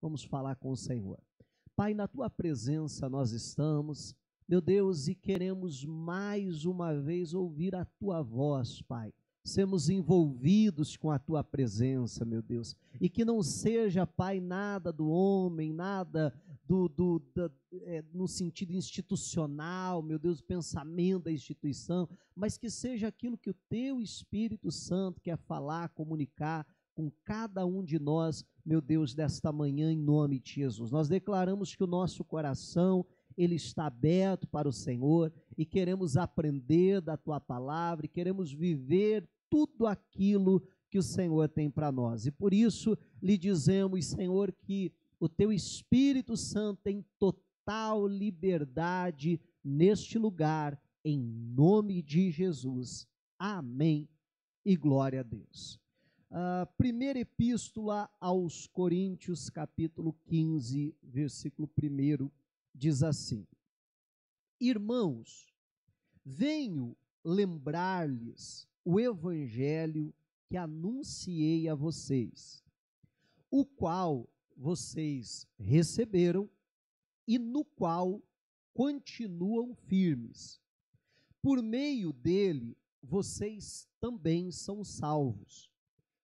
Vamos falar com o Senhor. Pai, na tua presença nós estamos, meu Deus, e queremos mais uma vez ouvir a tua voz, Pai. Sermos envolvidos com a tua presença, meu Deus, e que não seja, Pai, nada do homem, nada no sentido institucional, meu Deus, pensamento da instituição, mas que seja aquilo que o teu Espírito Santo quer falar, comunicar com cada um de nós, meu Deus, desta manhã, em nome de Jesus. Nós declaramos que o nosso coração, ele está aberto para o Senhor e queremos aprender da tua palavra e queremos viver tudo aquilo que o Senhor tem para nós. E por isso lhe dizemos, Senhor, que o teu Espírito Santo tem total liberdade neste lugar, em nome de Jesus. Amém e glória a Deus. Primeira epístola aos Coríntios, capítulo 15, versículo 1, diz assim: Irmãos, venho lembrar-lhes o evangelho que anunciei a vocês, o qual vocês receberam e no qual continuam firmes. Por meio dele, vocês também são salvos,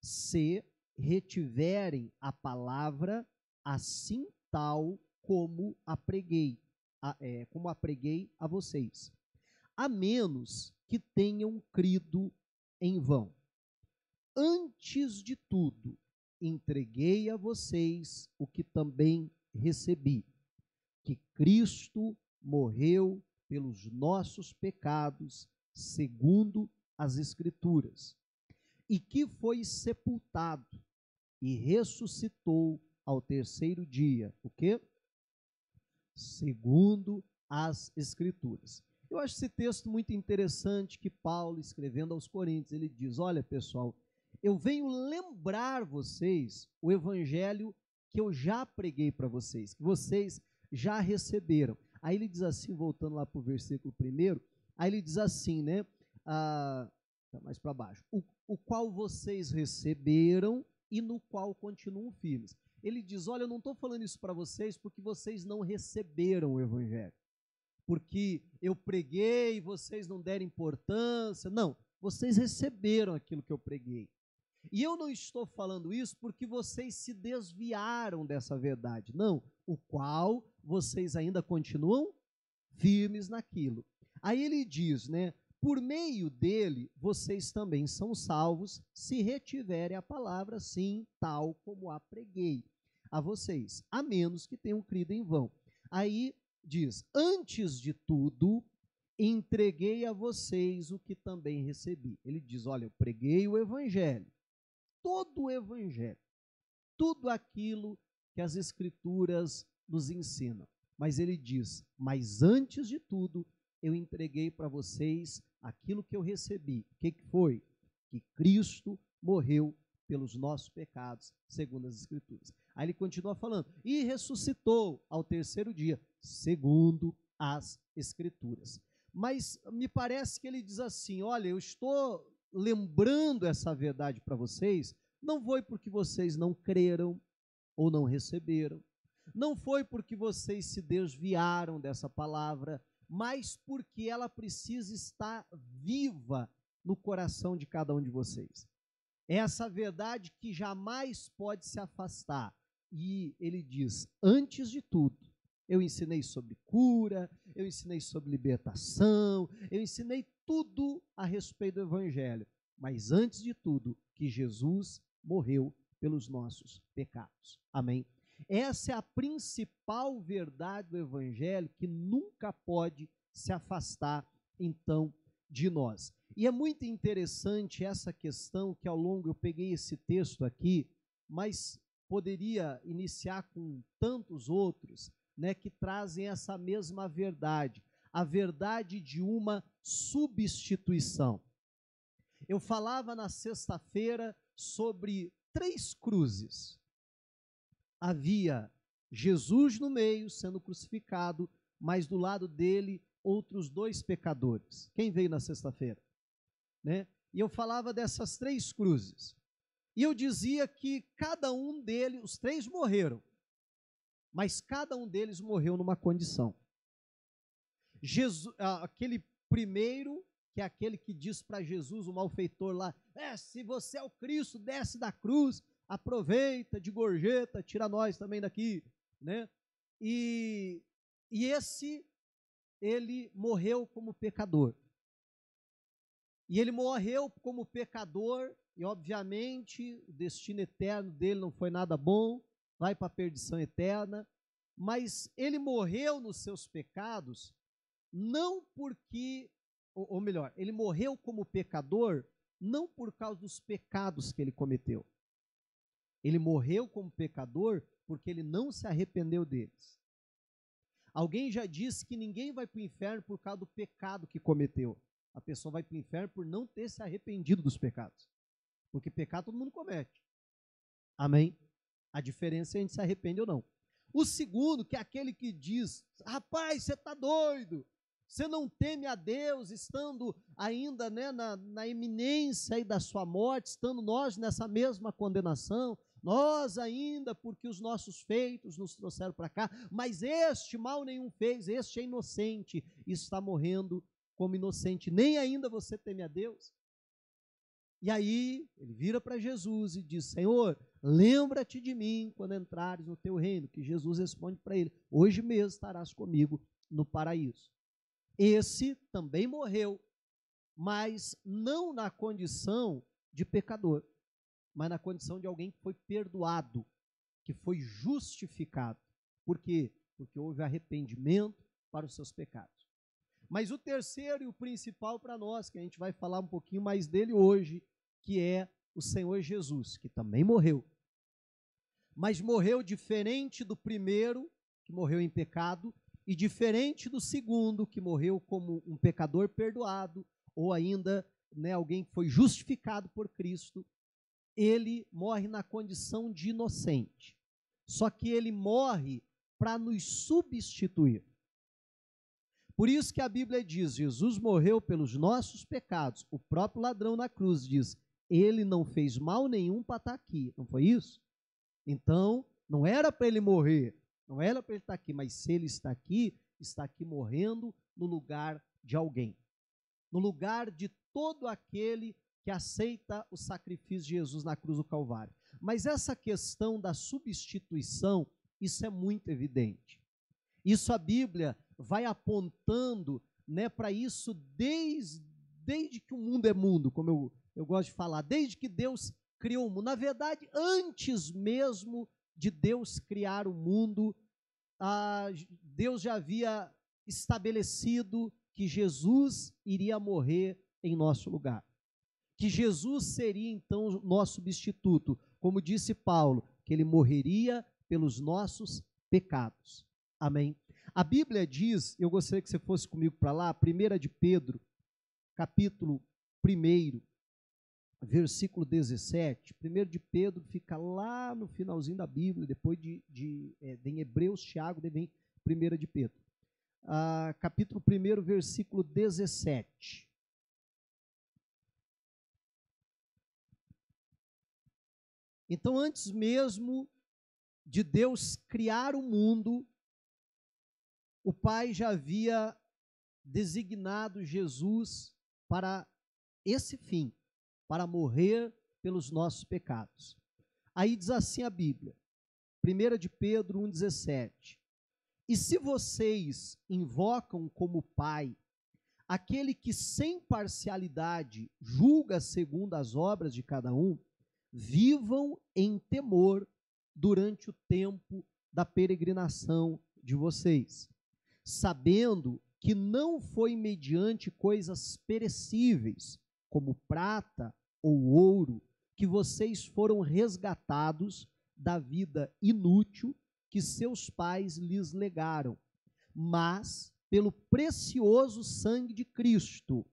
se retiverem a palavra assim tal como a preguei a vocês, a menos que tenham crido em vão. Antes de tudo, entreguei a vocês o que também recebi, que Cristo morreu pelos nossos pecados, segundo as Escrituras, e que foi sepultado e ressuscitou ao terceiro dia. O quê? Segundo as Escrituras. Eu acho esse texto muito interessante que Paulo, escrevendo aos Coríntios, ele diz: olha, pessoal, eu venho lembrar vocês o evangelho que eu já preguei para vocês, que vocês já receberam. Aí ele diz assim, voltando lá para o versículo 1, aí ele diz assim, né? Mais para baixo. O qual vocês receberam e no qual continuam firmes. Ele diz: olha, eu não estou falando isso para vocês porque vocês não receberam o evangelho, porque eu preguei e vocês não deram importância. Não, vocês receberam aquilo que eu preguei. E eu não estou falando isso porque vocês se desviaram dessa verdade. Não, o qual vocês ainda continuam firmes naquilo. Aí ele diz, né? Por meio dele, vocês também são salvos, se retiverem a palavra assim, tal como a preguei a vocês, a menos que tenham crido em vão. Aí diz: antes de tudo, entreguei a vocês o que também recebi. Ele diz: olha, eu preguei o evangelho, todo o evangelho, tudo aquilo que as Escrituras nos ensinam. Mas ele diz: mas antes de tudo, eu entreguei para vocês aquilo que eu recebi. O que foi? Que Cristo morreu pelos nossos pecados, segundo as Escrituras. Aí ele continua falando: e ressuscitou ao terceiro dia, segundo as Escrituras. Mas me parece que ele diz assim: olha, eu estou lembrando essa verdade para vocês, não foi porque vocês não creram ou não receberam, não foi porque vocês se desviaram dessa palavra, mas porque ela precisa estar viva no coração de cada um de vocês. É essa verdade que jamais pode se afastar. E ele diz: antes de tudo, eu ensinei sobre cura, eu ensinei sobre libertação, eu ensinei tudo a respeito do evangelho. Mas antes de tudo, que Jesus morreu pelos nossos pecados. Amém? Essa é a principal verdade do evangelho que nunca pode se afastar, então, de nós. E é muito interessante essa questão que ao longo eu peguei esse texto aqui, mas poderia iniciar com tantos outros, né, que trazem essa mesma verdade, a verdade de uma substituição. Eu falava na sexta-feira sobre 3 cruzes. Havia Jesus no meio, sendo crucificado, mas do lado dele, outros 2 pecadores. Quem veio na sexta-feira? Né? E eu falava dessas 3 cruzes. E eu dizia que cada um deles, os 3 morreram, mas cada um deles morreu numa condição. Aquele primeiro, que é aquele que diz para Jesus, o malfeitor lá, se você é o Cristo, desce da cruz, aproveita de gorjeta, tira nós também daqui, né? E esse, ele morreu como pecador. E ele morreu como pecador, e obviamente o destino eterno dele não foi nada bom, vai para a perdição eterna, mas ele morreu nos seus pecados, não porque, ou melhor, ele morreu como pecador, não por causa dos pecados que ele cometeu. Ele morreu como pecador porque ele não se arrependeu deles. Alguém já disse que ninguém vai para o inferno por causa do pecado que cometeu. A pessoa vai para o inferno por não ter se arrependido dos pecados. Porque pecado todo mundo comete. Amém? A diferença é a gente se arrepende ou não. O segundo, que é aquele que diz, rapaz, você está doido, você não teme a Deus, estando ainda, né, na iminência aí da sua morte, estando nós nessa mesma condenação, nós ainda, porque os nossos feitos nos trouxeram para cá, mas este mal nenhum fez, este é inocente, e está morrendo como inocente, nem ainda você teme a Deus? E aí, ele vira para Jesus e diz, Senhor, lembra-te de mim quando entrares no teu reino, que Jesus responde para ele, hoje mesmo estarás comigo no paraíso. Esse também morreu, mas não na condição de pecador, mas na condição de alguém que foi perdoado, que foi justificado. Por quê? Porque houve arrependimento para os seus pecados. Mas o terceiro e o principal para nós, que a gente vai falar um pouquinho mais dele hoje, que é o Senhor Jesus, que também morreu. Mas morreu diferente do primeiro, que morreu em pecado, e diferente do segundo, que morreu como um pecador perdoado, ou ainda, né, alguém que foi justificado por Cristo. Ele morre na condição de inocente. Só que ele morre para nos substituir. Por isso que a Bíblia diz, Jesus morreu pelos nossos pecados. O próprio ladrão na cruz diz, ele não fez mal nenhum para estar aqui. Não foi isso? Então, não era para ele morrer, não era para ele estar aqui, mas se ele está aqui morrendo no lugar de alguém. No lugar de todo aquele que aceita o sacrifício de Jesus na cruz do Calvário. Mas essa questão da substituição, isso é muito evidente. Isso a Bíblia vai apontando, né, para isso desde que o mundo é mundo, como eu gosto de falar, desde que Deus criou o mundo. Na verdade, antes mesmo de Deus criar o mundo, Deus já havia estabelecido que Jesus iria morrer em nosso lugar. Que Jesus seria então o nosso substituto, como disse Paulo, que ele morreria pelos nossos pecados. Amém? A Bíblia diz, eu gostaria que você fosse comigo para lá, 1 de Pedro, capítulo 1, versículo 17. 1 de Pedro fica lá no finalzinho da Bíblia, depois em Hebreus, Tiago, vem 1 de Pedro. Capítulo 1, versículo 17. Então, antes mesmo de Deus criar o mundo, o Pai já havia designado Jesus para esse fim, para morrer pelos nossos pecados. Aí diz assim a Bíblia, 1 de Pedro 1,17, e se vocês invocam como Pai aquele que sem parcialidade julga segundo as obras de cada um, vivam em temor durante o tempo da peregrinação de vocês, sabendo que não foi mediante coisas perecíveis, como prata ou ouro, que vocês foram resgatados da vida inútil que seus pais lhes legaram, mas pelo precioso sangue de Cristo,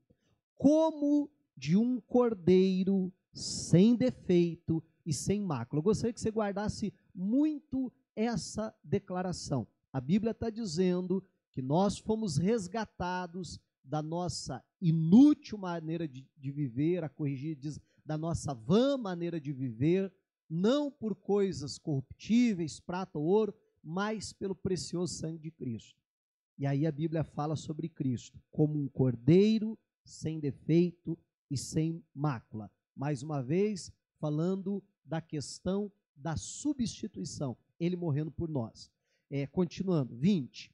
como de um cordeiro sem defeito e sem mácula. Eu gostaria que você guardasse muito essa declaração. A Bíblia está dizendo que nós fomos resgatados da nossa inútil maneira de viver, a corrigir diz, da nossa vã maneira de viver, não por coisas corruptíveis, prata ou ouro, mas pelo precioso sangue de Cristo. E aí a Bíblia fala sobre Cristo como um cordeiro sem defeito e sem mácula. Mais uma vez, falando da questão da substituição, ele morrendo por nós. Continuando, 20.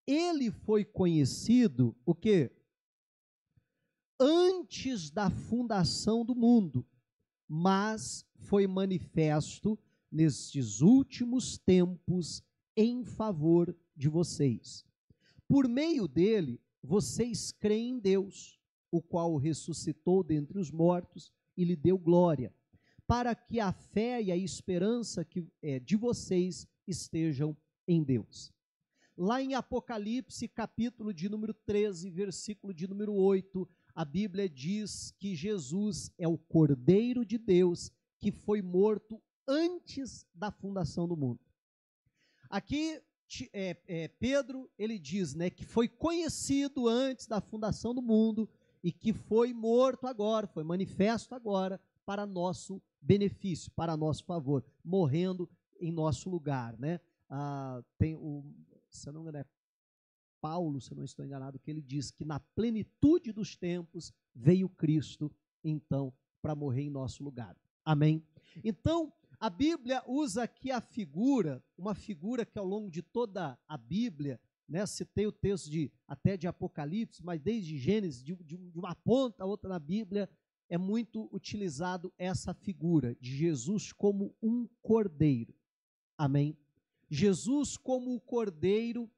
Ele foi conhecido, o quê? Antes da fundação do mundo, mas foi manifesto nestes últimos tempos em favor de vocês. Por meio dele, vocês creem em Deus, o qual o ressuscitou dentre os mortos e lhe deu glória, para que a fé e a esperança de vocês estejam em Deus. Lá em Apocalipse, capítulo de número 13, versículo de número 8, a Bíblia diz que Jesus é o Cordeiro de Deus que foi morto antes da fundação do mundo. Aqui, Pedro, ele diz, né, que foi conhecido antes da fundação do mundo e que foi morto agora, foi manifesto agora para nosso benefício, para nosso favor, morrendo em nosso lugar, né? Se eu não me engano, Paulo, se eu não estou enganado, que ele diz que na plenitude dos tempos veio Cristo, então, para morrer em nosso lugar. Amém? Então, a Bíblia usa aqui a figura, uma figura que ao longo de toda a Bíblia, né, citei o texto até de Apocalipse, mas desde Gênesis, de uma ponta a outra na Bíblia, é muito utilizado essa figura de Jesus como um cordeiro. Amém? Jesus como o cordeiro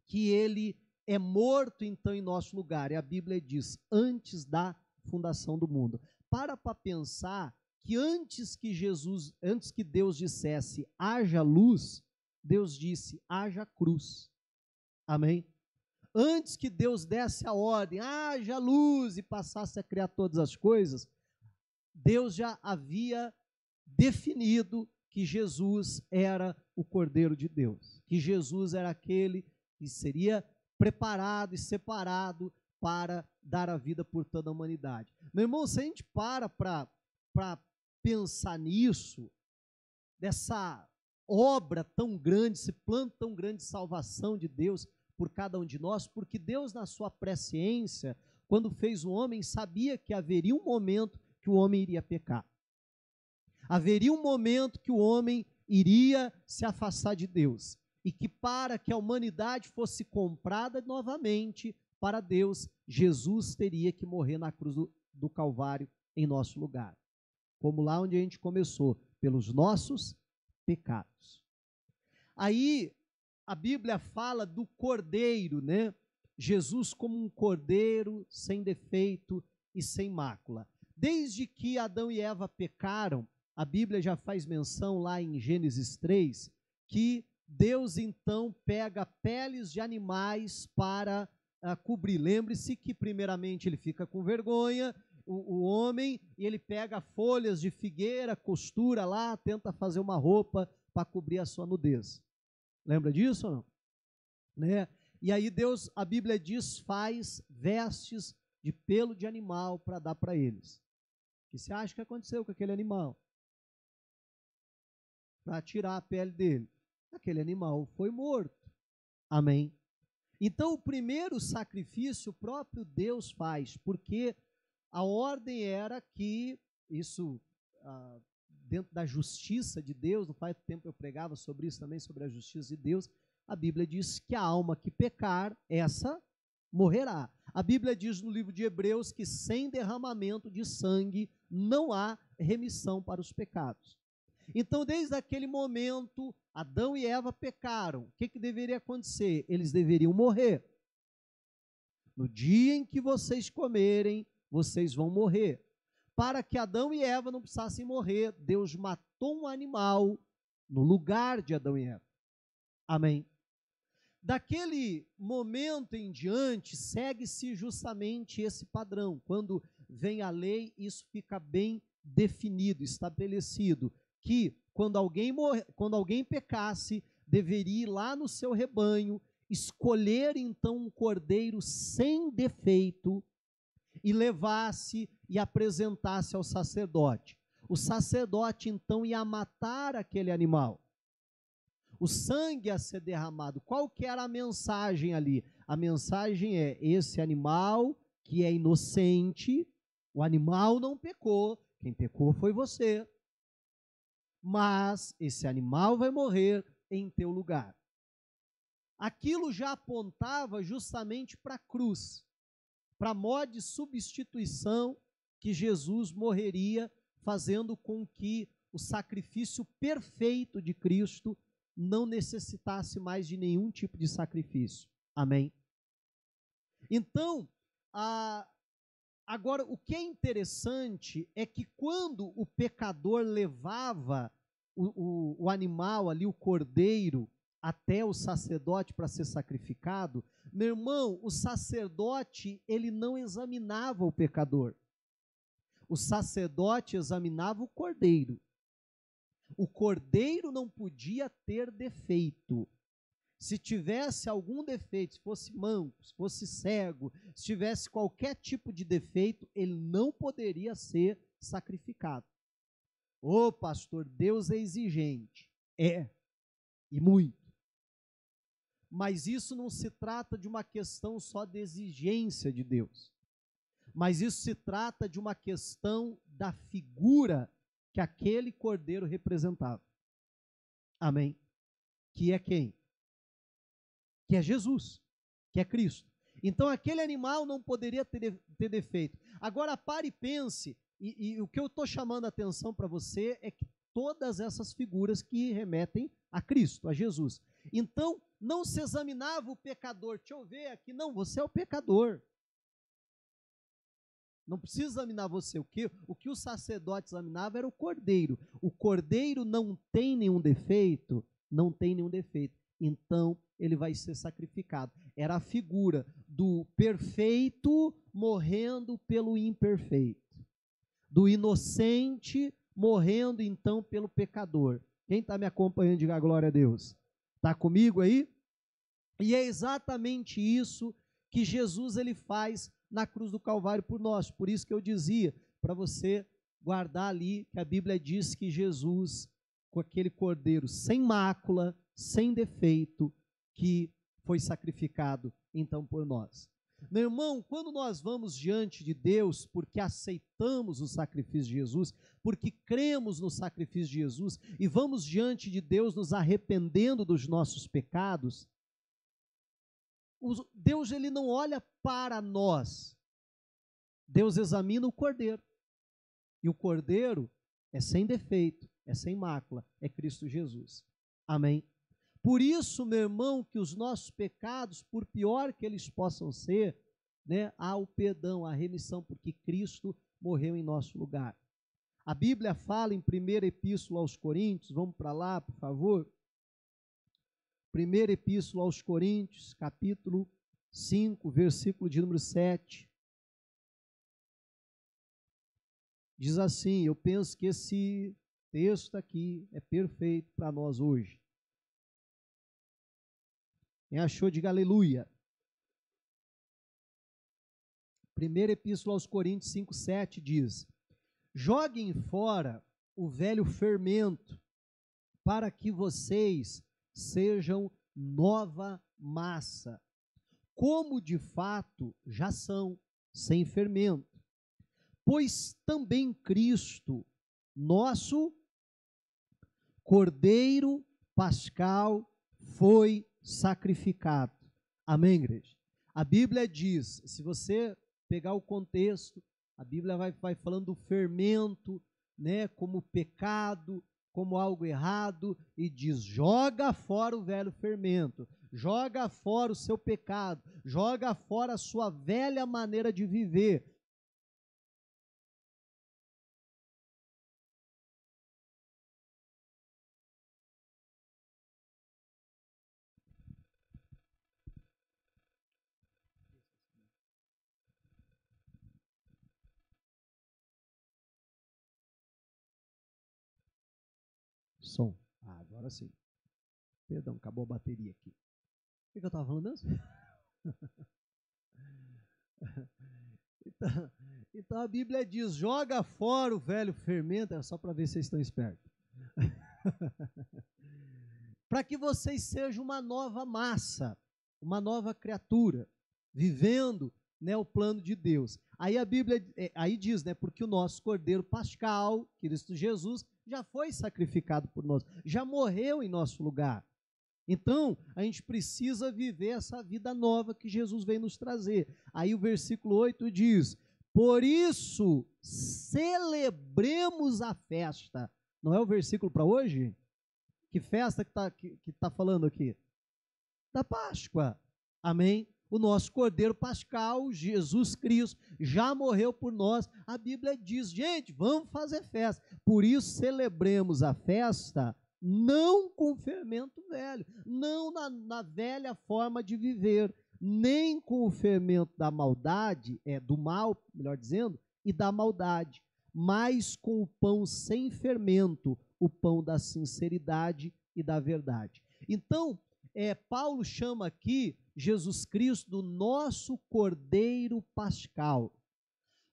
que ele é morto então em nosso lugar. E a Bíblia diz, antes da fundação do mundo. Para pensar que antes que Deus dissesse haja luz, Deus disse haja cruz. Amém? Antes que Deus desse a ordem, haja luz e passasse a criar todas as coisas, Deus já havia definido que Jesus era o Cordeiro de Deus, que Jesus era aquele que seria preparado e separado para dar a vida por toda a humanidade. Meu irmão, se a gente para pensar nisso, dessa obra tão grande, esse plano tão grande de salvação de Deus por cada um de nós, porque Deus, na sua presciência, quando fez o homem, sabia que haveria um momento que o homem iria pecar. Haveria um momento que o homem iria se afastar de Deus. E que para que a humanidade fosse comprada novamente para Deus, Jesus teria que morrer na cruz do Calvário em nosso lugar. Como lá onde a gente começou, pelos nossos pecados. Aí a Bíblia fala do cordeiro, né? Jesus como um cordeiro sem defeito e sem mácula. Desde que Adão e Eva pecaram, a Bíblia já faz menção lá em Gênesis 3, que Deus então pega peles de animais para cobrir. Lembre-se que primeiramente ele fica com vergonha, o homem, e ele pega folhas de figueira, costura lá, tenta fazer uma roupa para cobrir a sua nudez. Lembra disso ou não? Né? E aí Deus, a Bíblia diz, faz vestes de pelo de animal para dar para eles. O que você acha que aconteceu com aquele animal? Para tirar a pele dele. Aquele animal foi morto. Amém? Então, o primeiro sacrifício o próprio Deus faz, porque a ordem era que, isso dentro da justiça de Deus, não faz tempo eu pregava sobre isso também, sobre a justiça de Deus, a Bíblia diz que a alma que pecar, essa morrerá. A Bíblia diz no livro de Hebreus que sem derramamento de sangue não há remissão para os pecados. Então, desde aquele momento, Adão e Eva pecaram. O que deveria acontecer? Eles deveriam morrer. No dia em que vocês comerem, vocês vão morrer. Para que Adão e Eva não precisassem morrer, Deus matou um animal no lugar de Adão e Eva. Amém? Daquele momento em diante, segue-se justamente esse padrão. Quando vem a lei, isso fica bem definido, estabelecido, que quando alguém pecasse, deveria ir lá no seu rebanho, escolher então um cordeiro sem defeito e levasse e apresentasse ao sacerdote. O sacerdote então ia matar aquele animal. o sangue a ser derramado. Qual que era a mensagem ali? A mensagem é: esse animal que é inocente, o animal não pecou, quem pecou foi você. Mas esse animal vai morrer em teu lugar. Aquilo já apontava justamente para a cruz, para a morte de substituição que Jesus morreria, fazendo com que o sacrifício perfeito de Cristo não necessitasse mais de nenhum tipo de sacrifício. Amém? Então, agora, o que é interessante é que quando o pecador levava o animal ali, o cordeiro, até o sacerdote para ser sacrificado, meu irmão, o sacerdote, ele não examinava o pecador. O sacerdote examinava o cordeiro. O cordeiro não podia ter defeito. Se tivesse algum defeito, se fosse manco, se fosse cego, se tivesse qualquer tipo de defeito, ele não poderia ser sacrificado. Ô pastor, Deus é exigente. É, e muito. Mas isso não se trata de uma questão só de exigência de Deus. Mas isso se trata de uma questão da figura que aquele cordeiro representava. Amém? Que é quem? Que é Jesus, que é Cristo. Então aquele animal não poderia ter defeito. Agora pare e pense, e o que eu estou chamando a atenção para você é que todas essas figuras que remetem a Cristo, a Jesus. Então não se examinava o pecador. Deixa eu ver aqui, não, você é o pecador. Não precisa examinar você. O que o sacerdote examinava era o cordeiro. O cordeiro não tem nenhum defeito, não tem nenhum defeito. Então, ele vai ser sacrificado. Era a figura do perfeito morrendo pelo imperfeito. Do inocente morrendo, então, pelo pecador. Quem está me acompanhando, diga glória a Deus. Está comigo aí? E é exatamente isso que Jesus ele faz na cruz do Calvário por nós. Por isso que eu dizia para você guardar ali que a Bíblia diz que Jesus, com aquele cordeiro sem mácula, sem defeito, que foi sacrificado então por nós. Meu irmão, quando nós vamos diante de Deus, porque aceitamos o sacrifício de Jesus, porque cremos no sacrifício de Jesus, e vamos diante de Deus nos arrependendo dos nossos pecados, Deus ele não olha para nós. Deus examina o cordeiro. E o cordeiro é sem defeito, é sem mácula, é Cristo Jesus. Amém? Por isso, meu irmão, que os nossos pecados, por pior que eles possam ser, né, há o perdão, a remissão, porque Cristo morreu em nosso lugar. A Bíblia fala em 1ª Epístola aos Coríntios, vamos para lá, por favor. 1ª Epístola aos Coríntios, capítulo 5, versículo de número 7. Diz assim, eu penso que esse texto aqui é perfeito para nós hoje. Quem achou, diga aleluia. 1ª Epístola aos Coríntios 5, 7 diz: joguem fora o velho fermento, para que vocês sejam nova massa, como de fato já são, sem fermento. Pois também Cristo, nosso Cordeiro Pascal, foi sacrificado. Amém, igreja? A Bíblia diz, se você pegar o contexto, a Bíblia vai falando do fermento, né, como pecado, como algo errado, e diz, joga fora o velho fermento, joga fora o seu pecado, joga fora a sua velha maneira de viver. Som. Agora sim. Perdão, acabou a bateria aqui. O que eu estava falando mesmo? Então a Bíblia diz, joga fora o velho fermento, é só para ver se vocês estão espertos. para que vocês sejam uma nova massa, uma nova criatura, vivendo, né, o plano de Deus. Aí a Bíblia aí diz, né, porque o nosso Cordeiro Pascal, Cristo Jesus, já foi sacrificado por nós, já morreu em nosso lugar. Então, a gente precisa viver essa vida nova que Jesus vem nos trazer. Aí o versículo 8 diz: por isso, celebremos a festa. Não é o versículo para hoje? Que festa que tá falando aqui? Da Páscoa. Amém? O nosso Cordeiro Pascal, Jesus Cristo, já morreu por nós. A Bíblia diz, gente, vamos fazer festa. Por isso, celebremos a festa, não com fermento velho, não na velha forma de viver, nem com o fermento da maldade, do mal, melhor dizendo, e da maldade, mas com o pão sem fermento, o pão da sinceridade e da verdade. Então, Paulo chama aqui Jesus Cristo do nosso Cordeiro Pascal.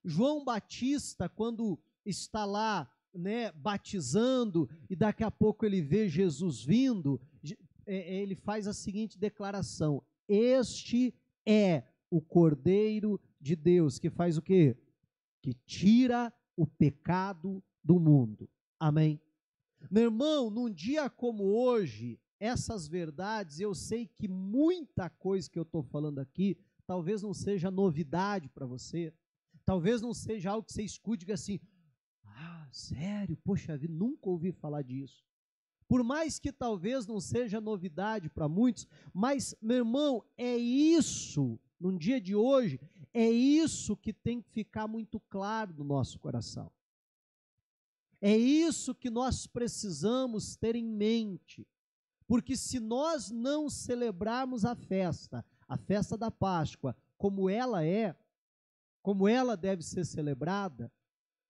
João Batista, quando está lá, né, batizando, e daqui a pouco ele vê Jesus vindo, ele faz a seguinte declaração: este é o Cordeiro de Deus, que faz o quê? Que tira o pecado do mundo. Amém? Meu irmão, num dia como hoje, essas verdades, eu sei que muita coisa que eu estou falando aqui, talvez não seja novidade para você, talvez não seja algo que você escute e diga assim, sério, poxa vida, nunca ouvi falar disso. Por mais que talvez não seja novidade para muitos, mas, meu irmão, é isso, num dia de hoje, é isso que tem que ficar muito claro no nosso coração. É isso que nós precisamos ter em mente, porque se nós não celebrarmos a festa da Páscoa, como ela deve ser celebrada,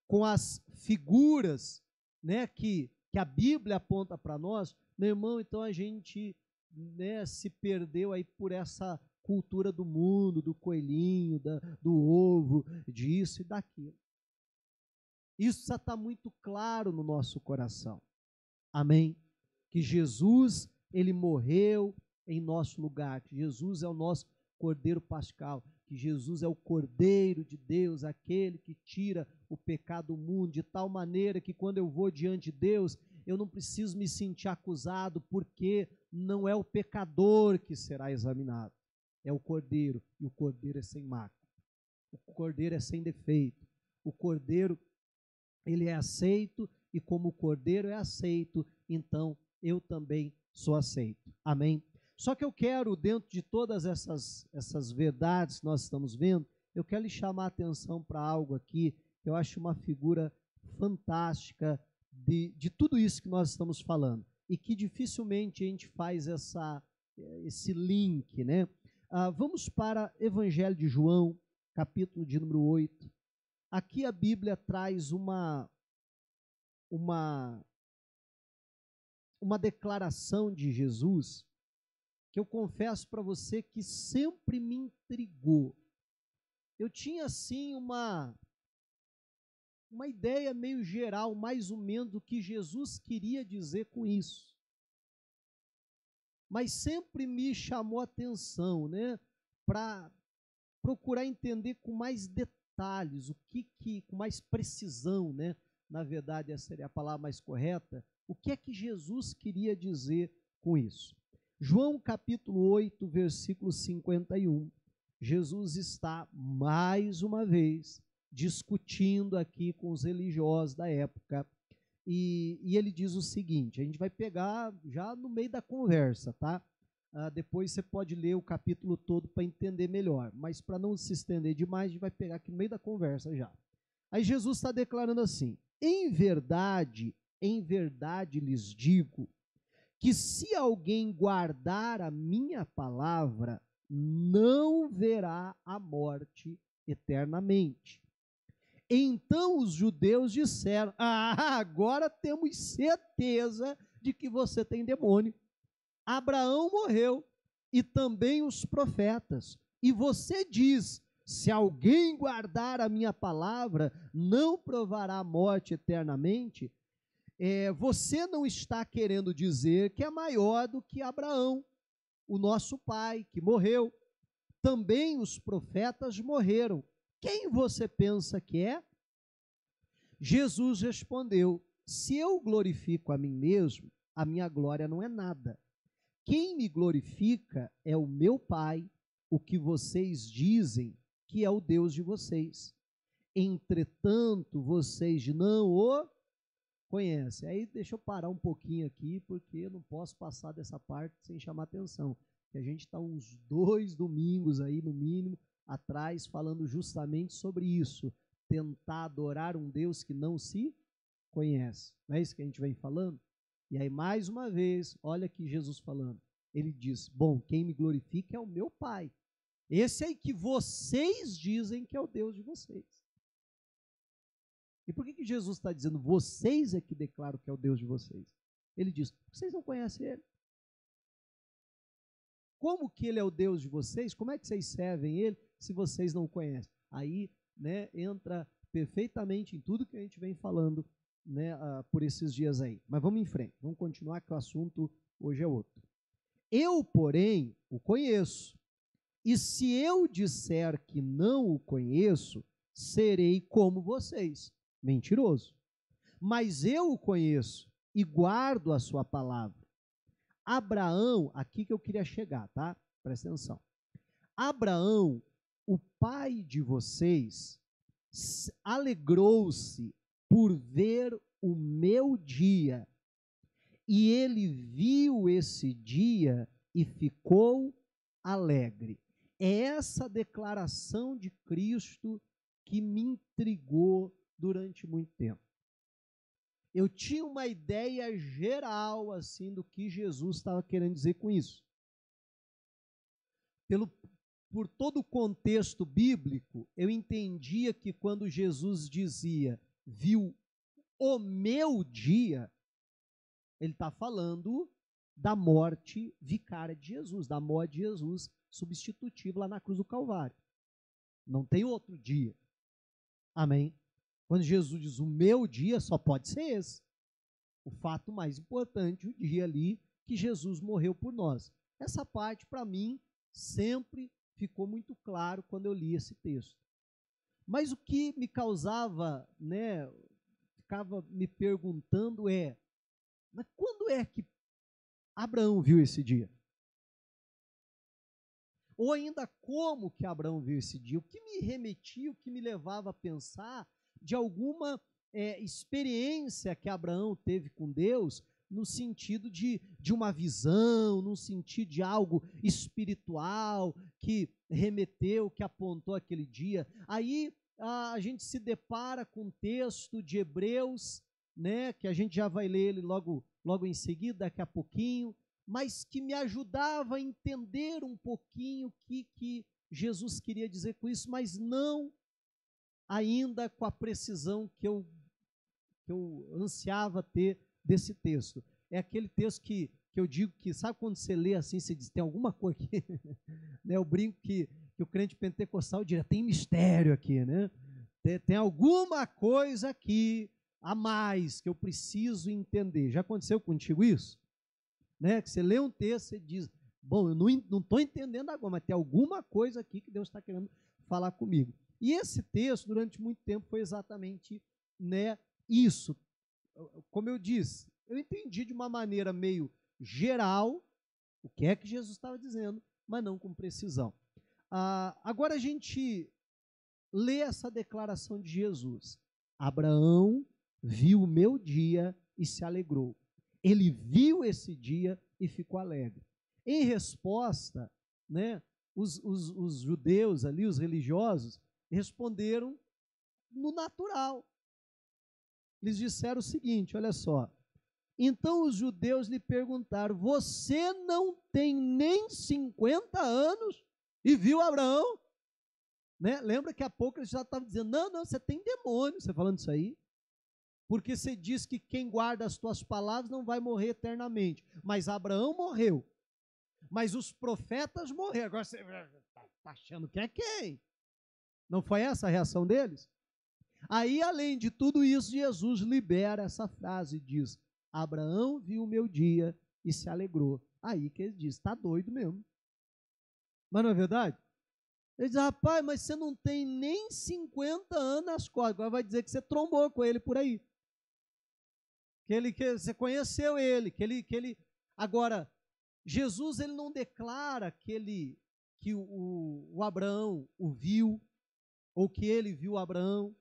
com as figuras, né, que a Bíblia aponta para nós, meu irmão, então a gente, né, se perdeu aí por essa cultura do mundo, do coelhinho, do ovo, disso e daquilo. Isso já está muito claro no nosso coração. Amém? Que Jesus, ele morreu em nosso lugar, que Jesus é o nosso Cordeiro Pascal, que Jesus é o Cordeiro de Deus, aquele que tira o pecado do mundo, de tal maneira que quando eu vou diante de Deus, eu não preciso me sentir acusado, porque não é o pecador que será examinado, é o Cordeiro, e o Cordeiro é sem mácula, o Cordeiro é sem defeito, o Cordeiro, ele é aceito, e como o Cordeiro é aceito, então eu também sou aceito. Amém? Só que eu quero, dentro de todas essas verdades que nós estamos vendo, eu quero lhe chamar a atenção para algo aqui, que eu acho uma figura fantástica de tudo isso que nós estamos falando, e que dificilmente a gente faz esse link, né? Vamos para Evangelho de João, capítulo de número 8. Aqui a Bíblia traz uma declaração de Jesus, que eu confesso para você que sempre me intrigou. Eu tinha, assim, uma ideia meio geral, mais ou menos, do que Jesus queria dizer com isso. Mas sempre me chamou a atenção, né, para procurar entender com mais detalhes, com mais precisão, né, na verdade essa seria a palavra mais correta, o que é que Jesus queria dizer com isso. João capítulo 8, versículo 51, Jesus está mais uma vez discutindo aqui com os religiosos da época, e ele diz o seguinte, a gente vai pegar já no meio da conversa, tá? Depois você pode ler o capítulo todo para entender melhor, mas para não se estender demais, a gente vai pegar aqui no meio da conversa já. Aí Jesus está declarando assim, em verdade lhes digo, que se alguém guardar a minha palavra, não verá a morte eternamente. Então os judeus disseram, agora temos certeza de que você tem demônio. Abraão morreu, e também os profetas, e você diz, se alguém guardar a minha palavra, não provará a morte eternamente. você não está querendo dizer que é maior do que Abraão, o nosso pai, que morreu. Também os profetas morreram. Quem você pensa que é? Jesus respondeu: se eu glorifico a mim mesmo, a minha glória não é nada. Quem me glorifica é o meu Pai, o que vocês dizem que é o Deus de vocês. Entretanto, vocês não o conhecem. Aí deixa eu parar um pouquinho aqui, porque eu não posso passar dessa parte sem chamar atenção. Que a gente está uns 2 domingos aí, no mínimo, atrás, falando justamente sobre isso. Tentar adorar um Deus que não se conhece. Não é isso que a gente vem falando? E aí, mais uma vez, olha aqui Jesus falando. Ele diz: bom, quem me glorifica é o meu Pai. Esse aí que vocês dizem que é o Deus de vocês. E por que Jesus está dizendo vocês é que declaram que é o Deus de vocês? Ele diz: vocês não conhecem Ele. Como que Ele é o Deus de vocês? Como é que vocês servem Ele se vocês não o conhecem? Aí, né, entra perfeitamente em tudo que a gente vem falando, né, por esses dias aí. Mas vamos em frente, vamos continuar, que o assunto hoje é outro. Eu, porém, o conheço. E se eu disser que não o conheço, serei como vocês, mentiroso. Mas eu o conheço e guardo a sua palavra. Abraão, aqui que eu queria chegar, tá? Presta atenção. Abraão, o pai de vocês, alegrou-se por ver o meu dia, e ele viu esse dia e ficou alegre. É essa declaração de Cristo que me intrigou durante muito tempo. Eu tinha uma ideia geral, assim, do que Jesus estava querendo dizer com isso. Por todo o contexto bíblico, eu entendia que quando Jesus dizia, viu o meu dia, ele está falando da morte vicária de Jesus, da morte de Jesus substitutiva lá na cruz do Calvário. Não tem outro dia. Amém? Quando Jesus diz o meu dia, só pode ser esse. O fato mais importante, o dia ali que Jesus morreu por nós. Essa parte, para mim, sempre ficou muito claro quando eu li esse texto. Mas o que me causava, né, ficava me perguntando mas quando é que Abraão viu esse dia? Ou ainda como que Abraão viu esse dia? O que me remetia, o que me levava a pensar de alguma experiência que Abraão teve com Deus, no sentido de uma visão, no sentido de algo espiritual que remeteu, que apontou aquele dia. Aí a gente se depara com um texto de Hebreus, né, que a gente já vai ler ele logo em seguida, daqui a pouquinho, mas que me ajudava a entender um pouquinho o que Jesus queria dizer com isso, mas não ainda com a precisão que eu ansiava ter desse texto. É aquele texto que eu digo que, sabe quando você lê assim, você diz, tem alguma coisa aqui, né? Eu brinco que o crente pentecostal diria, tem mistério aqui, né? Tem alguma coisa aqui a mais que eu preciso entender. Já aconteceu contigo isso? Né? Que você lê um texto e diz, bom, eu não estou entendendo agora, mas tem alguma coisa aqui que Deus está querendo falar comigo. E esse texto, durante muito tempo, foi exatamente, né, isso. Como eu disse, eu entendi de uma maneira meio geral o que é que Jesus estava dizendo, mas não com precisão. Agora a gente lê essa declaração de Jesus. Abraão viu o meu dia e se alegrou. Ele viu esse dia e ficou alegre. Em resposta, né, os judeus ali, os religiosos, responderam no natural. Eles disseram o seguinte, olha só. Então os judeus lhe perguntaram, você não tem nem 50 anos e viu Abraão? Né? Lembra que há pouco eles já estavam dizendo, não, você tem demônio, você falando isso aí. Porque você diz que quem guarda as tuas palavras não vai morrer eternamente. Mas Abraão morreu. Mas os profetas morreram. Agora você está achando que é quem? Não foi essa a reação deles? Aí, além de tudo isso, Jesus libera essa frase, diz, Abraão viu o meu dia e se alegrou. Aí que ele diz, está doido mesmo. Mas não é verdade? Ele diz, rapaz, mas você não tem nem 50 anos nas costas, agora vai dizer que você trombou com ele por aí. Que você conheceu ele, que ele... Agora, Jesus, ele não declara que o Abraão o viu, ou que ele viu Abraão.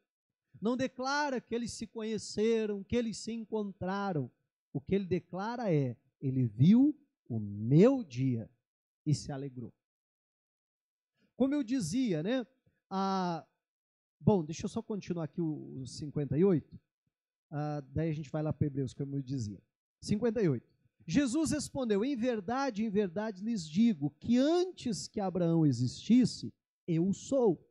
Não declara que eles se conheceram, que eles se encontraram. O que ele declara é, ele viu o meu dia e se alegrou. Como eu dizia, né? Bom, deixa eu só continuar aqui o 58. Daí a gente vai lá para Hebreus, como eu dizia. 58. Jesus respondeu, em verdade lhes digo, que antes que Abraão existisse, eu sou.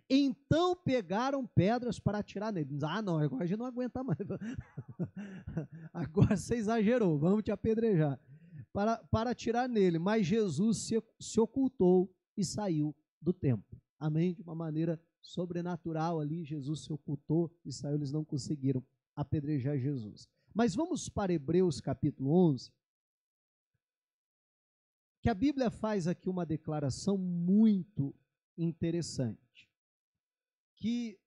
Então pegaram pedras para atirar nele. Não, agora a gente não aguenta mais. Agora você exagerou, vamos te apedrejar. Para atirar nele, mas Jesus se ocultou e saiu do templo. Amém? De uma maneira sobrenatural ali, Jesus se ocultou e saiu, eles não conseguiram apedrejar Jesus. Mas vamos para Hebreus capítulo 11, que a Bíblia faz aqui uma declaração muito interessante, que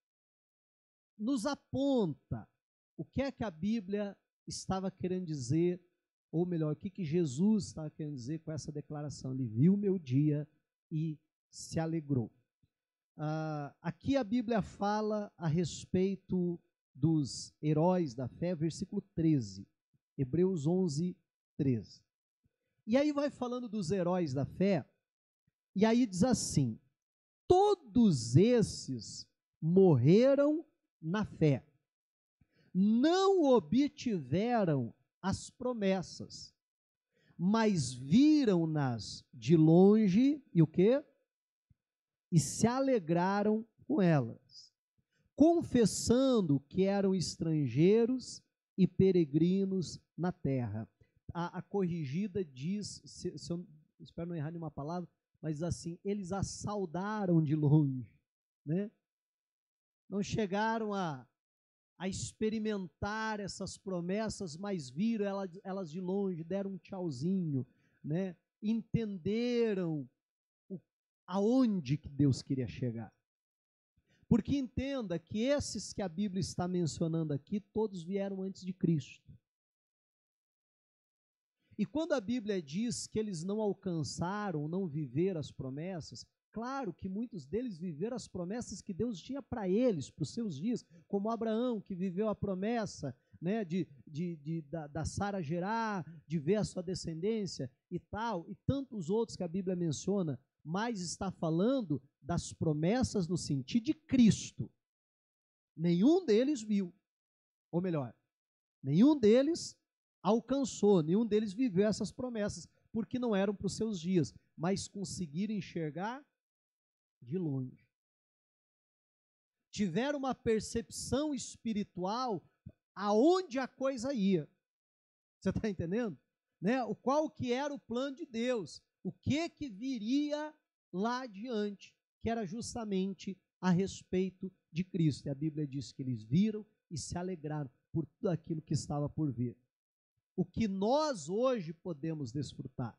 nos aponta o que é que a Bíblia estava querendo dizer, ou melhor, o que Jesus estava querendo dizer com essa declaração. Ele viu o meu dia e se alegrou. Aqui a Bíblia fala a respeito dos heróis da fé, versículo 13, Hebreus 11, 13. E aí vai falando dos heróis da fé, e aí diz assim, todos esses morreram na fé, não obtiveram as promessas, mas viram-nas de longe, e o quê? E se alegraram com elas, confessando que eram estrangeiros e peregrinos na terra. A corrigida diz, se eu espero não errar nenhuma palavra, mas assim, eles a saudaram de longe, né? Não chegaram a experimentar essas promessas, mas viram elas de longe, deram um tchauzinho, né? Entenderam aonde que Deus queria chegar. Porque entenda que esses que a Bíblia está mencionando aqui, todos vieram antes de Cristo. E quando a Bíblia diz que eles não alcançaram, não viveram as promessas, claro que muitos deles viveram as promessas que Deus tinha para eles, para os seus dias, como Abraão, que viveu a promessa, né, da Sara gerar, de ver a sua descendência e tal, e tantos outros que a Bíblia menciona, mas está falando das promessas no sentido de Cristo. Nenhum deles viu, ou melhor, nenhum deles alcançou, nenhum deles viveu essas promessas, porque não eram para os seus dias, mas conseguiram enxergar de longe. Tiveram uma percepção espiritual aonde a coisa ia. Você está entendendo? Né? Qual que era o plano de Deus? O que viria lá adiante, que era justamente a respeito de Cristo. E a Bíblia diz que eles viram e se alegraram por tudo aquilo que estava por vir. O que nós hoje podemos desfrutar.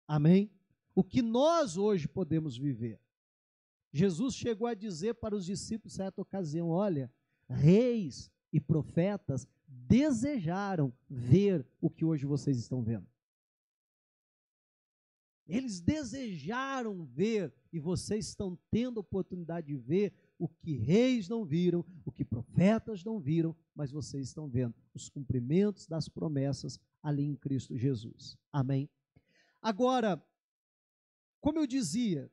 Amém? O que nós hoje podemos viver. Jesus chegou a dizer para os discípulos em certa ocasião, olha, reis e profetas desejaram ver o que hoje vocês estão vendo. Eles desejaram ver, e vocês estão tendo a oportunidade de ver o que reis não viram, o que profetas não viram, mas vocês estão vendo os cumprimentos das promessas ali em Cristo Jesus. Amém? Agora, como eu dizia,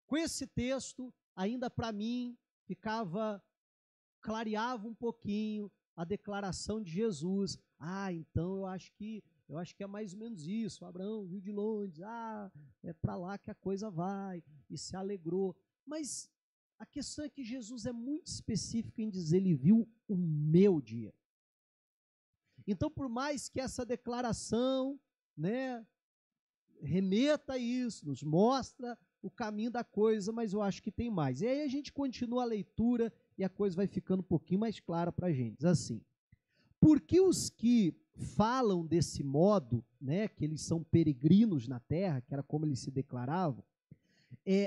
com esse texto, ainda para mim, clareava um pouquinho a declaração de Jesus. Então eu acho que é mais ou menos isso. Abraão viu de longe, é para lá que a coisa vai, e se alegrou. Mas a questão é que Jesus é muito específico em dizer, ele viu o meu dia. Então, por mais que essa declaração, né, remeta a isso, nos mostra o caminho da coisa, mas eu acho que tem mais. E aí a gente continua a leitura e a coisa vai ficando um pouquinho mais clara para a gente. Diz assim: porque os que falam desse modo, né, que eles são peregrinos na terra, que era como eles se declaravam,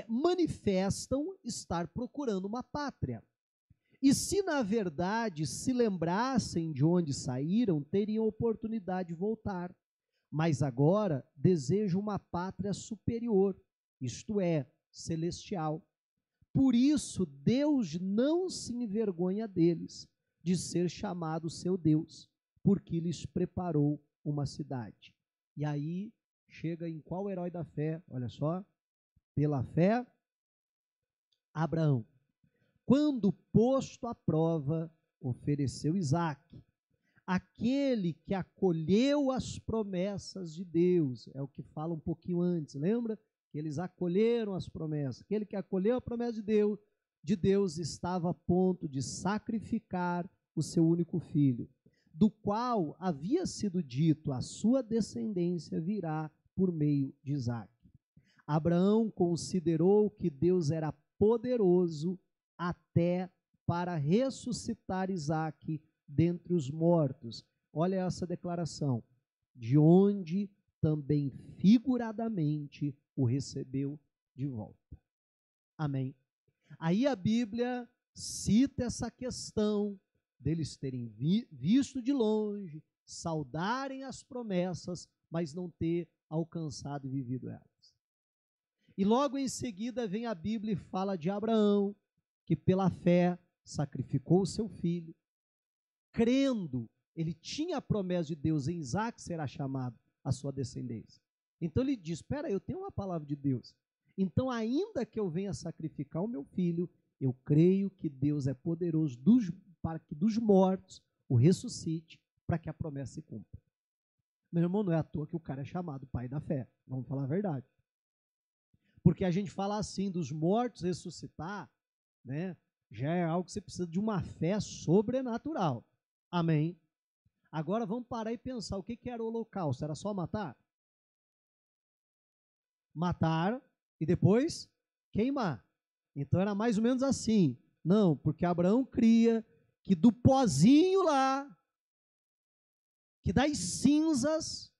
manifestam estar procurando uma pátria. E se na verdade se lembrassem de onde saíram, teriam oportunidade de voltar. Mas agora desejam uma pátria superior, isto é, celestial. Por isso Deus não se envergonha deles, de ser chamado seu Deus, porque lhes preparou uma cidade. E aí chega em qual herói da fé? Olha só, pela fé, Abraão. Quando posto à prova, ofereceu Isaque, aquele que acolheu as promessas de Deus. É o que fala um pouquinho antes, lembra? Que eles acolheram as promessas. Aquele que acolheu a promessa de Deus estava a ponto de sacrificar o seu único filho, do qual havia sido dito: a sua descendência virá por meio de Isaque. Abraão considerou que Deus era poderoso até para ressuscitar Isaque dentre os mortos. Olha essa declaração: de onde também figuradamente o recebeu de volta. Amém. Aí a Bíblia cita essa questão deles terem visto de longe, saudarem as promessas, mas não ter alcançado e vivido elas. E logo em seguida vem a Bíblia e fala de Abraão, que pela fé sacrificou o seu filho, crendo, ele tinha a promessa de Deus, em Isaque será chamado a sua descendência. Então ele diz: espera, eu tenho uma palavra de Deus. Então, ainda que eu venha sacrificar o meu filho, eu creio que Deus é poderoso para que dos mortos o ressuscite, para que a promessa se cumpra. Meu irmão, não é à toa que o cara é chamado pai da fé. Vamos falar a verdade. Porque a gente fala assim, dos mortos ressuscitar, né, já é algo que você precisa de uma fé sobrenatural. Amém? Agora vamos parar e pensar, o que era o holocausto? Era só matar? Matar e depois queimar. Então era mais ou menos assim. Não, porque Abraão cria que do pozinho lá, que das cinzas,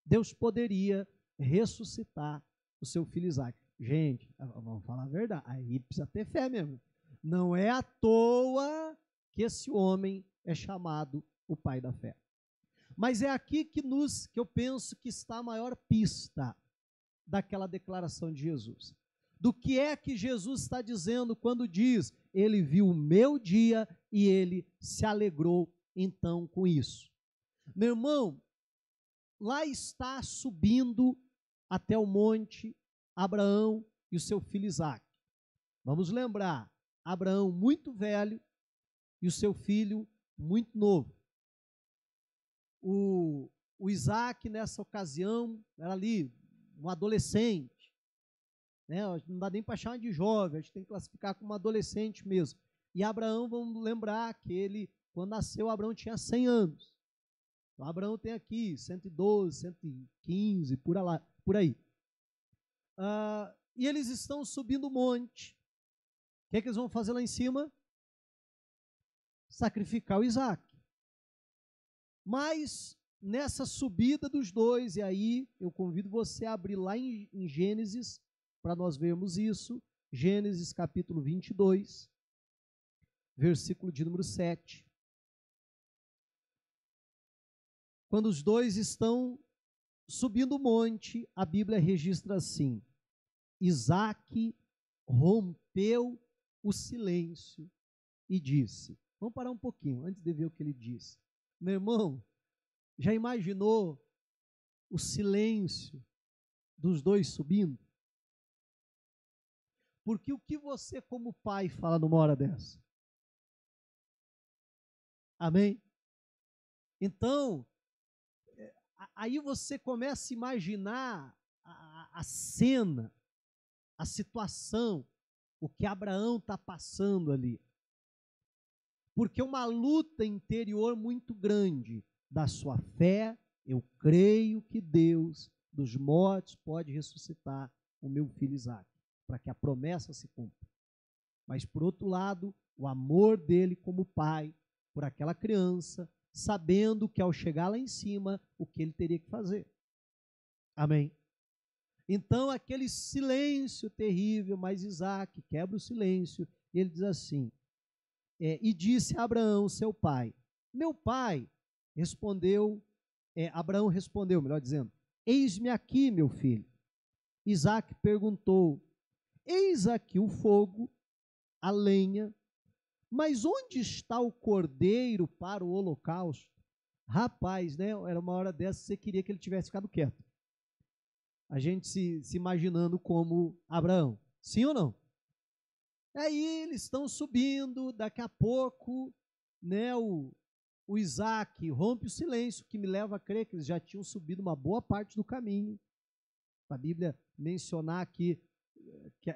Deus poderia ressuscitar o seu filho Isaque. Gente, vamos falar a verdade, aí precisa ter fé mesmo. Não é à toa que esse homem é chamado o pai da fé. Mas é aqui que eu penso que está a maior pista daquela declaração de Jesus. Do que é que Jesus está dizendo quando diz: ele viu o meu dia e ele se alegrou então com isso. Meu irmão, lá está subindo até o monte Abraão e o seu filho Isaque. Vamos lembrar, Abraão muito velho e o seu filho muito novo. O Isaque, nessa ocasião, era ali um adolescente, né? Não dá nem para chamar de jovem, a gente tem que classificar como adolescente mesmo. E Abraão, vamos lembrar que ele, quando nasceu, Abraão tinha 100 anos. Então, Abraão tem aqui 112, 115, por aí. E eles estão subindo o monte. O que é que eles vão fazer lá em cima? Sacrificar o Isaque. Mas nessa subida dos dois, e aí eu convido você a abrir lá em Gênesis, para nós vermos isso, Gênesis capítulo 22, versículo de número 7. Quando os dois estão subindo o monte, a Bíblia registra assim: Isaque rompeu o silêncio e disse. Vamos parar um pouquinho, antes de ver o que ele disse. Meu irmão, já imaginou o silêncio dos dois subindo? Porque o que você como pai fala numa hora dessa? Amém? Então, aí você começa a imaginar a cena, a situação, o que Abraão está passando ali. Porque uma luta interior muito grande da sua fé, eu creio que Deus dos mortos pode ressuscitar o meu filho Isaque, para que a promessa se cumpra. Mas, por outro lado, o amor dele como pai por aquela criança, sabendo que ao chegar lá em cima, o que ele teria que fazer. Amém? Então, aquele silêncio terrível, mas Isaac quebra o silêncio, ele diz assim, e disse a Abraão, seu pai, meu pai, Abraão respondeu, melhor dizendo, eis-me aqui, meu filho. Isaac perguntou, eis aqui o fogo, a lenha, mas onde está o cordeiro para o holocausto? Rapaz, né? Era uma hora dessa que você queria que ele tivesse ficado quieto. A gente se imaginando como Abraão. Sim ou não? Aí eles estão subindo, daqui a pouco, né, o Isaac rompe o silêncio, que me leva a crer que eles já tinham subido uma boa parte do caminho. A Bíblia mencionar aqui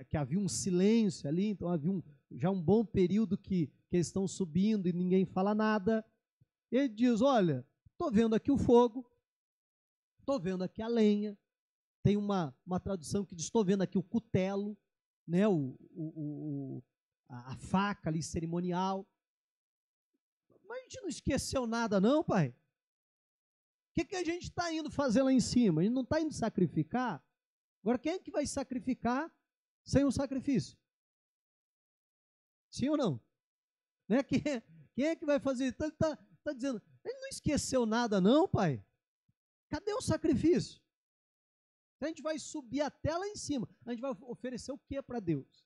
que havia um silêncio ali, então havia já um bom período que eles estão subindo e ninguém fala nada. Ele diz, olha, estou vendo aqui o fogo, estou vendo aqui a lenha, tem uma tradução que diz, estou vendo aqui o cutelo, né, a faca ali cerimonial. Mas a gente não esqueceu nada não, pai? O que a gente está indo fazer lá em cima? A gente não está indo sacrificar? Agora, quem é que vai sacrificar sem um sacrifício? Sim ou não? Né? Quem é que vai fazer? Então ele está dizendo, ele não esqueceu nada não, pai? Cadê o sacrifício? A gente vai subir até lá em cima. A gente vai oferecer o que para Deus?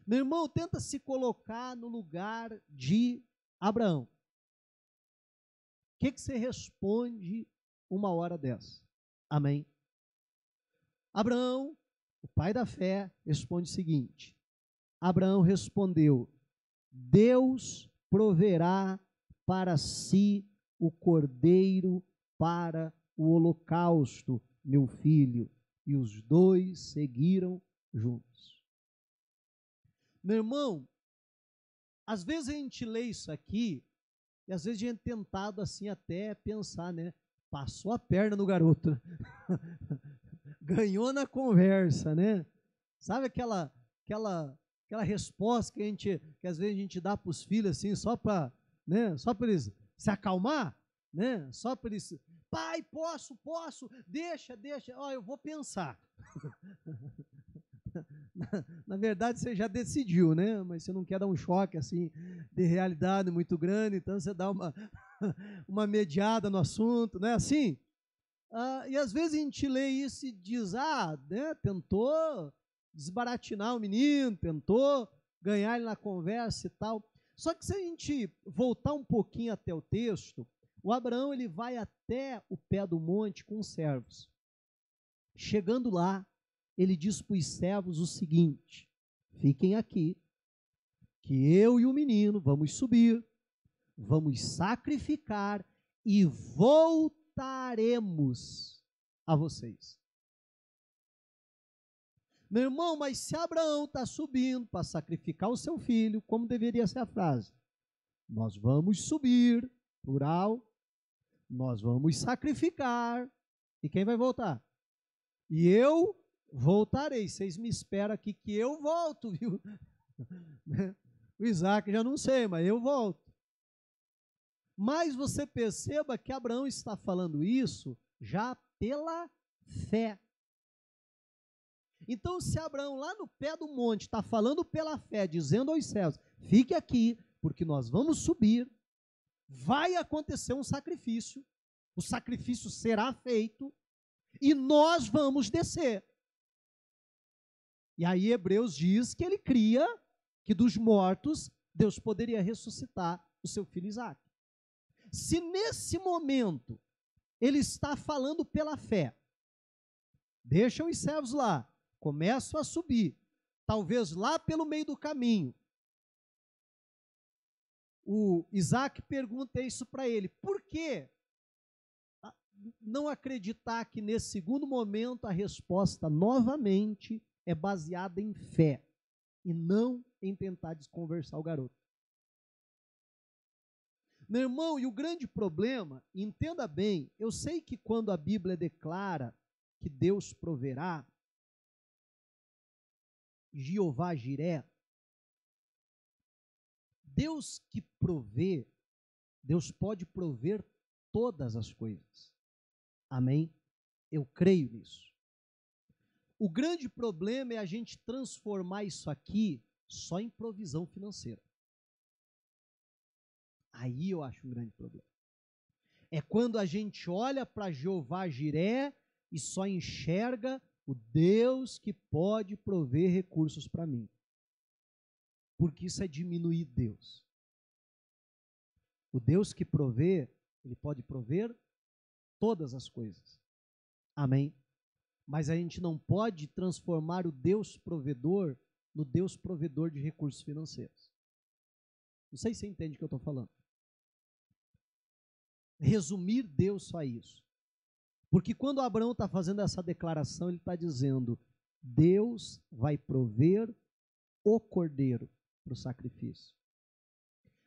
Meu irmão, tenta se colocar no lugar de Abraão. O que você responde uma hora dessa? Amém? Abraão, o pai da fé, responde o seguinte. Abraão respondeu, Deus proverá para si o cordeiro para o holocausto, meu filho. E os dois seguiram juntos. Meu irmão, às vezes a gente lê isso aqui, e às vezes a gente é tentado assim até pensar, né? Passou a perna no garoto. Ganhou na conversa, né? Sabe aquela resposta que às vezes a gente dá para os filhos assim, só para, né, só para eles se acalmar, né? Só para eles, pai, posso, deixa, ó, eu vou pensar. Na verdade, você já decidiu, né? Mas você não quer dar um choque assim de realidade muito grande, então você dá uma mediada no assunto, não é assim? E às vezes a gente lê isso e diz, né, tentou desbaratinar o menino, tentou ganhar ele na conversa e tal. Só que se a gente voltar um pouquinho até o texto, o Abraão ele vai até o pé do monte com os servos. Chegando lá, ele diz para os servos o seguinte, fiquem aqui, que eu e o menino vamos subir, vamos sacrificar e voltaremos a vocês. Meu irmão, mas se Abraão está subindo para sacrificar o seu filho, como deveria ser a frase? Nós vamos subir, plural, nós vamos sacrificar, e quem vai voltar? E eu voltarei, vocês me esperam aqui que eu volto, viu? O Isaac já não sei, mas eu volto. Mas você perceba que Abraão está falando isso já pela fé. Então, se Abraão lá no pé do monte está falando pela fé, dizendo aos céus, fique aqui, porque nós vamos subir, vai acontecer um sacrifício, o sacrifício será feito, e nós vamos descer. E aí Hebreus diz que ele cria que dos mortos Deus poderia ressuscitar o seu filho Isaac. Se nesse momento ele está falando pela fé, deixam os servos lá, começam a subir, talvez lá pelo meio do caminho, o Isaac pergunta isso para ele, por que não acreditar que nesse segundo momento a resposta novamente é baseada em fé e não em tentar desconversar o garoto? Meu irmão, e o grande problema, entenda bem, eu sei que quando a Bíblia declara que Deus proverá, Jeová Jiré, Deus que provê, Deus pode prover todas as coisas. Amém? Eu creio nisso. O grande problema é a gente transformar isso aqui só em provisão financeira. Aí eu acho um grande problema. É quando a gente olha para Jeová Jiré e só enxerga o Deus que pode prover recursos para mim. Porque isso é diminuir Deus. O Deus que provê, ele pode prover todas as coisas. Amém? Mas a gente não pode transformar o Deus provedor no Deus provedor de recursos financeiros. Não sei se você entende o que eu estou falando. Resumir Deus só a isso. Porque quando Abraão está fazendo essa declaração, ele está dizendo, Deus vai prover o cordeiro para o sacrifício.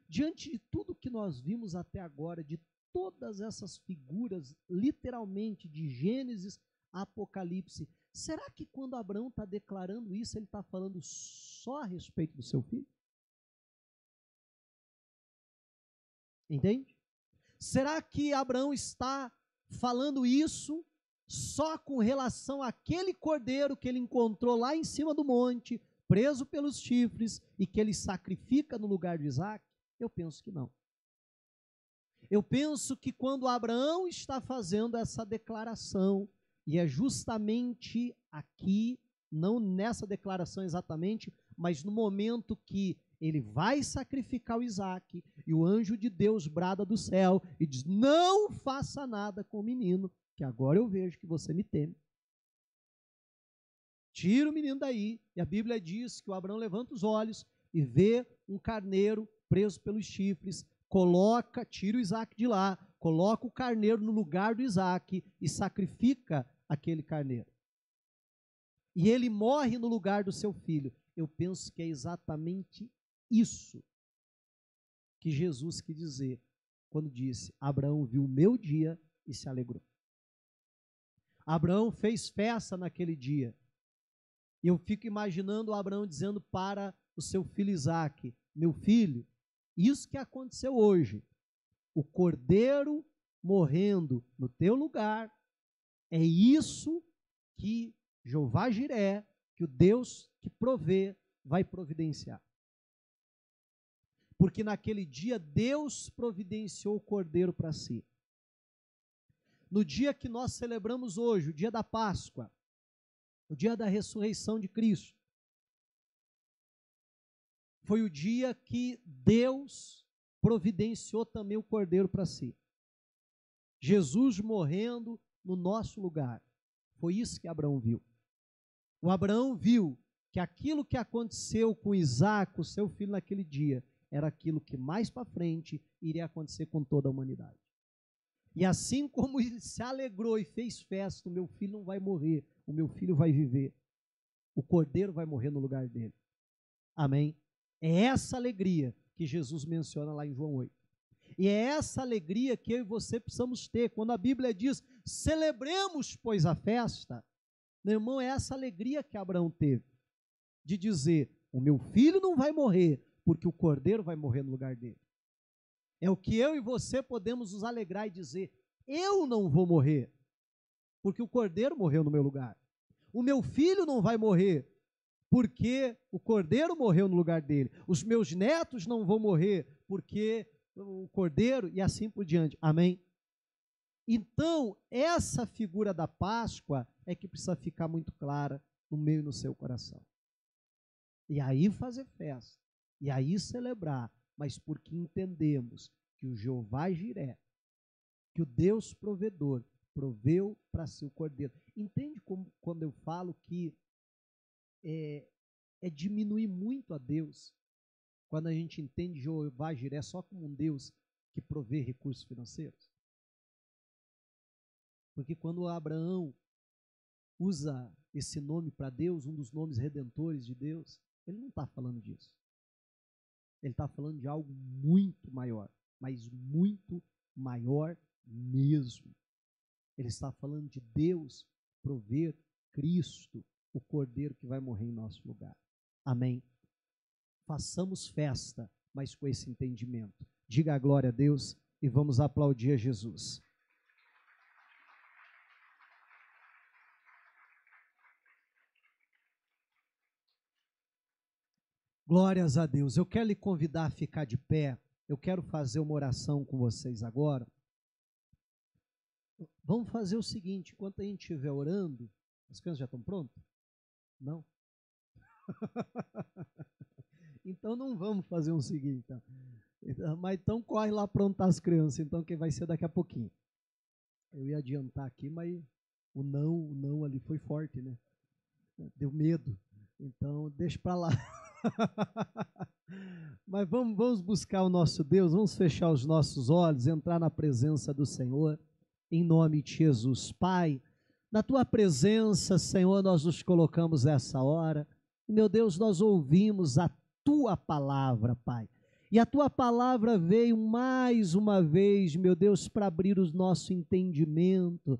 Diante de tudo que nós vimos até agora, de todas essas figuras, literalmente, de Gênesis a Apocalipse, será que quando Abraão está declarando isso, ele está falando só a respeito do seu filho? Entende? Será que Abraão está falando isso só com relação àquele cordeiro que ele encontrou lá em cima do monte, preso pelos chifres, e que ele sacrifica no lugar de Isaac? Eu penso que não. Eu penso que quando Abraão está fazendo essa declaração, e é justamente aqui, não nessa declaração exatamente, mas no momento que ele vai sacrificar o Isaac, e o anjo de Deus brada do céu e diz, não faça nada com o menino, que agora eu vejo que você me teme. Tira o menino daí, e a Bíblia diz que o Abraão levanta os olhos e vê um carneiro preso pelos chifres, tira o Isaac de lá, coloca o carneiro no lugar do Isaac e sacrifica aquele carneiro. E ele morre no lugar do seu filho. Eu penso que é exatamente isso que Jesus quis dizer quando disse, Abraão viu o meu dia e se alegrou. Abraão fez festa naquele dia. E eu fico imaginando Abraão dizendo para o seu filho Isaac, meu filho, isso que aconteceu hoje, o cordeiro morrendo no teu lugar, é isso que Jeová Jiré, que o Deus que provê, vai providenciar. Porque naquele dia Deus providenciou o cordeiro para si. No dia que nós celebramos hoje, o dia da Páscoa, o dia da ressurreição de Cristo, foi o dia que Deus providenciou também o cordeiro para si. Jesus morrendo no nosso lugar. Foi isso que Abraão viu. O Abraão viu que aquilo que aconteceu com Isaac, o seu filho, naquele dia, era aquilo que mais para frente iria acontecer com toda a humanidade. E assim como ele se alegrou e fez festa, o meu filho não vai morrer, o meu filho vai viver. O cordeiro vai morrer no lugar dele. Amém? É essa alegria que Jesus menciona lá em João 8. E é essa alegria que eu e você precisamos ter. Quando a Bíblia diz, celebremos, pois, a festa, meu irmão, é essa alegria que Abraão teve. De dizer, o meu filho não vai morrer, porque o cordeiro vai morrer no lugar dele. É o que eu e você podemos nos alegrar e dizer, eu não vou morrer, porque o cordeiro morreu no meu lugar. O meu filho não vai morrer, porque o cordeiro morreu no lugar dele. Os meus netos não vão morrer, porque o cordeiro, e assim por diante. Amém? Então, essa figura da Páscoa é que precisa ficar muito clara no meio e no seu coração. E aí fazer festa, e aí celebrar, mas porque entendemos que o Jeová Jiré, que o Deus provedor, proveu para si o cordeiro. Entende como, quando eu falo que é diminuir muito a Deus, quando a gente entende Jeová Jiré só como um Deus que provê recursos financeiros? Porque quando Abraão usa esse nome para Deus, um dos nomes redentores de Deus, ele não está falando disso. Ele está falando de algo muito maior, mas muito maior mesmo. Ele está falando de Deus prover Cristo, o cordeiro que vai morrer em nosso lugar. Amém? Façamos festa, mas com esse entendimento. Diga a glória a Deus e vamos aplaudir a Jesus. Glórias a Deus. Eu quero lhe convidar a ficar de pé. Eu quero fazer uma oração com vocês agora. Vamos fazer o seguinte, enquanto a gente estiver orando, as crianças já estão prontas? Não? Então não vamos fazer o seguinte, mas então corre lá aprontar as crianças, então que vai ser daqui a pouquinho. Eu ia adiantar aqui, mas o não ali foi forte, né? Deu medo, então deixa para lá. Mas vamos buscar o nosso Deus, vamos fechar os nossos olhos, entrar na presença do Senhor, em nome de Jesus. Pai, na tua presença, Senhor, nós nos colocamos essa hora, e, meu Deus, nós ouvimos a tua palavra, Pai, e a tua palavra veio mais uma vez, meu Deus, para abrir o nosso entendimento,